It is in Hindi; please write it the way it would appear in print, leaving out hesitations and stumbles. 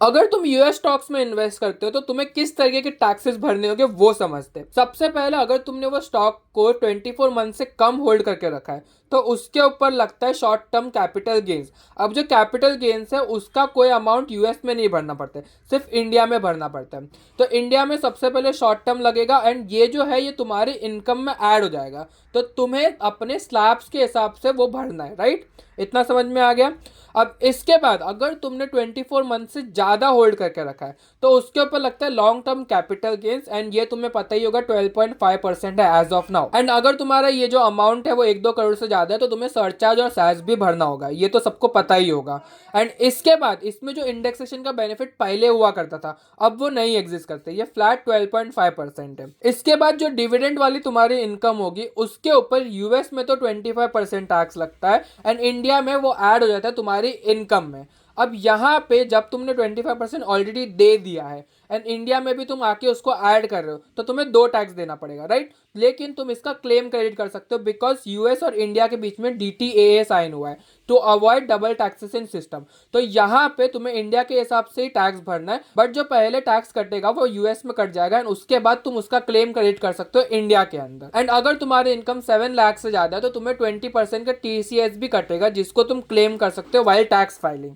अगर तुम यूएस स्टॉक्स में इन्वेस्ट करते हो तो तुम्हें किस तरीके के टैक्सेस भरने होंगे वो समझते हैं। सबसे पहले अगर तुमने वो स्टॉक को 24 मंथ से कम होल्ड करके रखा है तो उसके ऊपर लगता है शॉर्ट टर्म कैपिटल गेन्स। अब जो कैपिटल गेन्स है उसका कोई अमाउंट यूएस में नहीं भरना पड़ता है, सिर्फ इंडिया में भरना पड़ता है। तो इंडिया में सबसे पहले शॉर्ट टर्म लगेगा एंड ये जो है ये तुम्हारी इनकम में ऐड हो जाएगा। तो तुम्हें अपने स्लैब्स के हिसाब से वो भरना है, राइट। इतना समझ में आ गया। अब इसके बाद अगर तुमने 24 मंथ से ज्यादा होल्ड करके रखा है तो उसके ऊपर लगता है long term capital gains and ये तुम्हें पता ही होगा 12.5% है एज ऑफ नाउ। एंड अगर तुम्हारा ये जो अमाउंट है वो 1-2 करोड़ से ज्यादा है तो तुम्हें सरचार्ज और सैस भी भरना होगा, ये तो सबको पता ही होगा। एंड इसके बाद इसमें जो इंडेक्सेशन का बेनिफिट पहले हुआ करता था अब वो नहीं एग्जिस्ट करते, ये फ्लैट 12.5% है। इसके बाद जो डिविडेंड वाली तुम्हारी इनकम होगी उसके ऊपर यूएस में तो 25% टैक्स लगता है एंड इंडिया में वो ऐड हो जाता है तुम्हारी इनकम में। अब यहाँ पे जब तुमने 25% ऑलरेडी दे दिया है एंड इंडिया में भी तुम आके उसको ऐड कर रहे हो तो तुम्हें दो टैक्स देना पड़ेगा, राइट। लेकिन तुम इसका क्लेम क्रेडिट कर सकते हो बिकॉज यूएस और इंडिया के बीच में डीटीएए साइन हुआ है to avoid double taxation system. तो यहाँ पे तुम्हें इंडिया के हिसाब से ही टैक्स भरना है बट जो पहले टैक्स कटेगा वो यूएस में कट जाएगा एंड उसके बाद तुम उसका क्लेम क्रेडिट कर सकते हो इंडिया के अंदर। एंड अगर तुम्हारी इनकम 7 लाख से ज्यादा है तो तुम्हें 20% का टीसीएस भी कटेगा जिसको तुम क्लेम कर सकते हो वाइल टैक्स फाइलिंग।